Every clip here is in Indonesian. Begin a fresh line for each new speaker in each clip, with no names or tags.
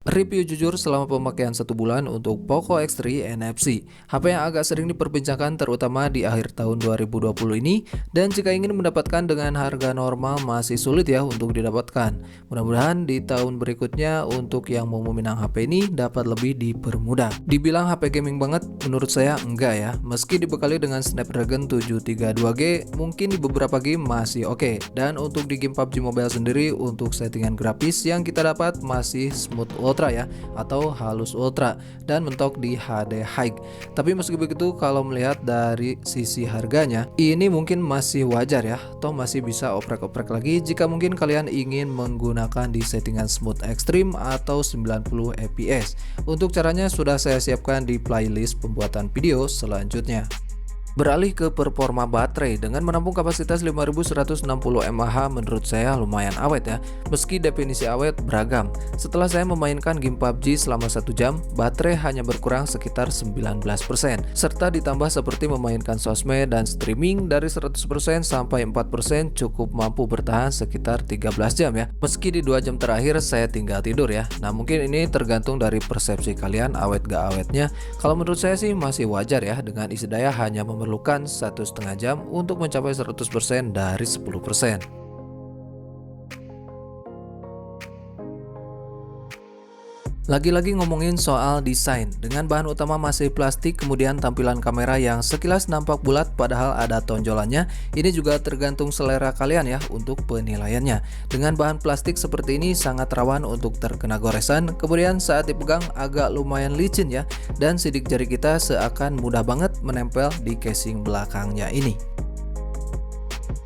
Review jujur selama pemakaian 1 bulan untuk Poco X3 NFC. HP yang agak sering diperbincangkan terutama di akhir tahun 2020 ini, dan jika ingin mendapatkan dengan harga normal masih sulit ya untuk didapatkan. Mudah-mudahan di tahun berikutnya untuk yang mau meminang HP ini dapat lebih dipermudah. Dibilang HP gaming banget, menurut saya enggak ya. Meski dibekali dengan Snapdragon 732G, mungkin di beberapa game masih oke. Dan untuk di game PUBG Mobile sendiri, untuk settingan grafis yang kita dapat masih smooth ultra ya, atau halus ultra, dan mentok di HD high. Tapi meski begitu, kalau melihat dari sisi harganya, ini mungkin masih wajar ya, toh masih bisa oprek-oprek lagi jika mungkin kalian ingin menggunakan di settingan smooth extreme atau 90 fps. Untuk caranya sudah saya siapkan di playlist pembuatan video selanjutnya. Beralih ke performa baterai, dengan menampung kapasitas 5160 mAh menurut saya lumayan awet ya, meski definisi awet beragam. Setelah saya memainkan game PUBG selama 1 jam, baterai hanya berkurang sekitar 19%, serta ditambah seperti memainkan sosmed dan streaming dari 100% sampai 4% cukup mampu bertahan sekitar 13 jam ya, meski di 2 jam terakhir saya tinggal tidur ya. Nah mungkin ini tergantung dari persepsi kalian awet gak awetnya. Kalau menurut saya sih masih wajar ya, dengan isi daya hanya memerlukan 1,5 jam untuk mencapai 100% dari 10%. Lagi-lagi ngomongin soal desain, dengan bahan utama masih plastik, kemudian tampilan kamera yang sekilas nampak bulat padahal ada tonjolannya, ini juga tergantung selera kalian ya untuk penilaiannya. Dengan bahan plastik seperti ini sangat rawan untuk terkena goresan, kemudian saat dipegang agak lumayan licin ya, dan sidik jari kita seakan mudah banget menempel di casing belakangnya ini.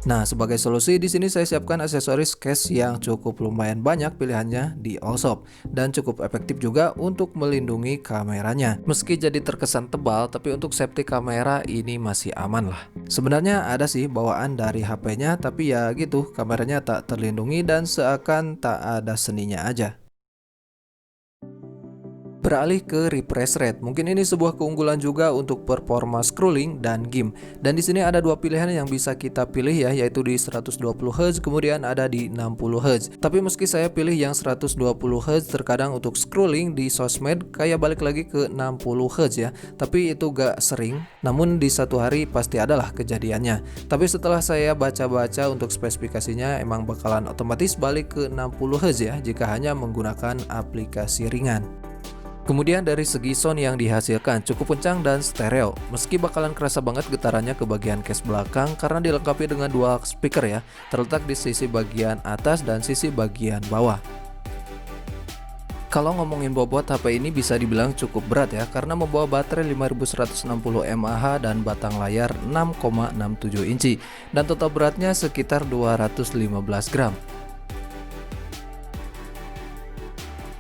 Nah, sebagai solusi di sini saya siapkan aksesoris case yang cukup lumayan banyak pilihannya di Allshop, dan cukup efektif juga untuk melindungi kameranya. Meski jadi terkesan tebal, tapi untuk safety kamera ini masih aman lah. Sebenarnya ada sih bawaan dari HP-nya, tapi ya gitu, kameranya tak terlindungi dan seakan tak ada seninya aja. Beralih ke refresh rate, mungkin ini sebuah keunggulan juga untuk performa scrolling dan game. Dan di sini ada dua pilihan yang bisa kita pilih ya, yaitu di 120Hz kemudian ada di 60Hz. Tapi meski saya pilih yang 120Hz, terkadang untuk scrolling di sosmed kayak balik lagi ke 60Hz ya. Tapi itu gak sering, namun di satu hari pasti adalah kejadiannya. Tapi setelah saya baca-baca untuk spesifikasinya, emang bakalan otomatis balik ke 60Hz ya jika hanya menggunakan aplikasi ringan. Kemudian dari segi sound yang dihasilkan cukup kencang dan stereo, meski bakalan kerasa banget getarannya ke bagian case belakang karena dilengkapi dengan dual speaker ya, terletak di sisi bagian atas dan sisi bagian bawah. Kalau ngomongin bobot, HP ini bisa dibilang cukup berat ya, karena membawa baterai 5160 mAh dan batang layar 6,67 inci, dan total beratnya sekitar 215 gram.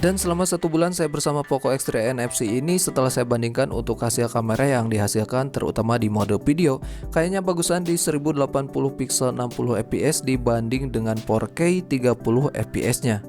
Dan selama 1 bulan saya bersama Poco X3 NFC ini, setelah saya bandingkan untuk hasil kamera yang dihasilkan terutama di mode video, kayaknya bagusan di 1080 pixel 60 fps dibanding dengan 4K 30 fps nya.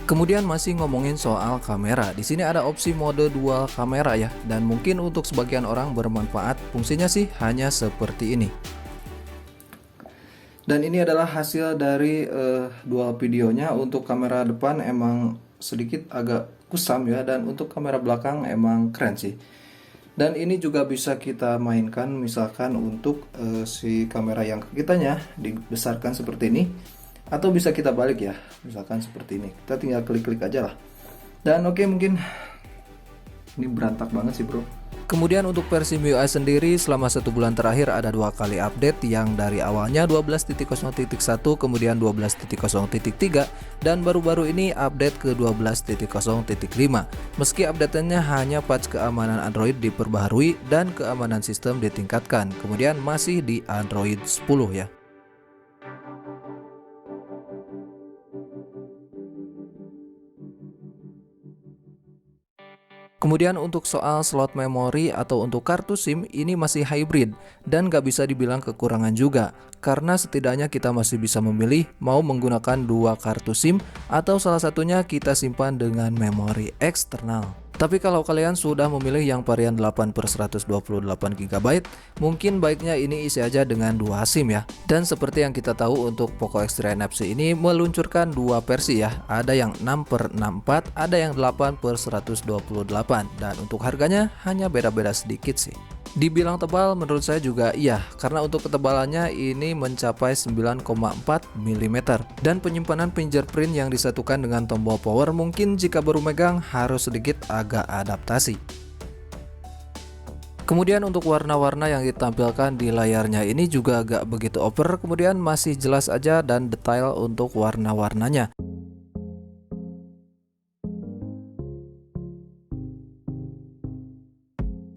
Kemudian masih ngomongin soal kamera, di sini ada opsi mode dual kamera ya, dan mungkin untuk sebagian orang bermanfaat. Fungsinya sih hanya seperti ini. Dan ini adalah hasil dari dual videonya. Untuk kamera depan emang sedikit agak kusam ya, dan untuk kamera belakang emang keren sih. Dan ini juga bisa kita mainkan, misalkan untuk si kamera yang ke kitanya dibesarkan seperti ini, atau bisa kita balik ya, misalkan seperti ini. Kita tinggal klik-klik aja lah. Dan oke, mungkin ini berantak banget sih bro. Kemudian untuk versi MIUI sendiri, selama 1 bulan terakhir ada 2 kali update, yang dari awalnya 12.0.1 kemudian 12.0.3, dan baru-baru ini update ke 12.0.5. Meski update-nya hanya patch keamanan Android diperbaharui dan keamanan sistem ditingkatkan, kemudian masih di Android 10 ya. Kemudian untuk soal slot memori atau untuk kartu SIM ini masih hybrid dan gak bisa dibilang kekurangan juga, karena setidaknya kita masih bisa memilih mau menggunakan dua kartu SIM atau salah satunya kita simpan dengan memori eksternal. Tapi kalau kalian sudah memilih yang varian 8/128 GB, mungkin baiknya ini isi aja dengan dua SIM ya. Dan seperti yang kita tahu untuk Poco X3 NFC ini meluncurkan dua versi ya. Ada yang 6/64, ada yang 8/128, dan untuk harganya hanya beda-beda sedikit sih. Dibilang tebal menurut saya juga iya, karena untuk ketebalannya ini mencapai 9,4 mm dan penyimpanan fingerprint yang disatukan dengan tombol power mungkin jika baru megang harus sedikit agak adaptasi. Kemudian untuk warna-warna yang ditampilkan di layarnya ini juga agak begitu over, kemudian masih jelas aja dan detail untuk warna-warnanya.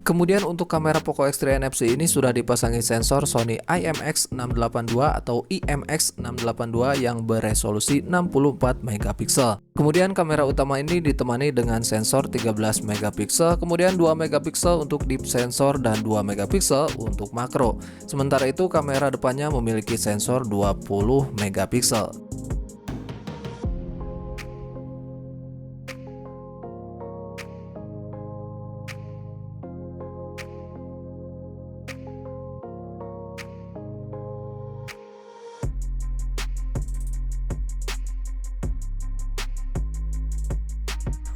Kemudian untuk kamera Poco X3 NFC ini sudah dipasangi sensor Sony IMX682 atau IMX682 yang beresolusi 64 megapiksel. Kemudian kamera utama ini ditemani dengan sensor 13 megapiksel, kemudian 2 megapiksel untuk deep sensor dan 2 megapiksel untuk makro. Sementara itu kamera depannya memiliki sensor 20 megapiksel.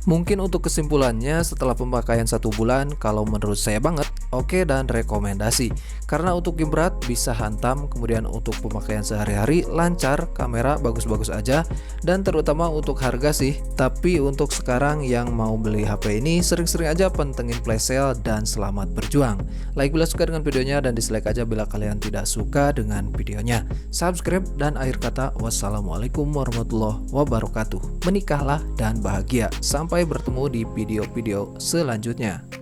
Mungkin untuk kesimpulannya setelah pemakaian 1 bulan, kalau menurut saya banget oke dan rekomendasi. Karena untuk game berat bisa hantam, kemudian untuk pemakaian sehari-hari lancar, kamera bagus-bagus aja, dan terutama untuk harga sih. Tapi untuk sekarang yang mau beli HP ini sering-sering aja pantengin flash sale dan selamat berjuang. Like bila suka dengan videonya dan dislike aja bila kalian tidak suka dengan videonya. Subscribe dan akhir kata wassalamualaikum warahmatullahi wabarakatuh. Menikahlah dan bahagia. Sampai bertemu di video-video selanjutnya.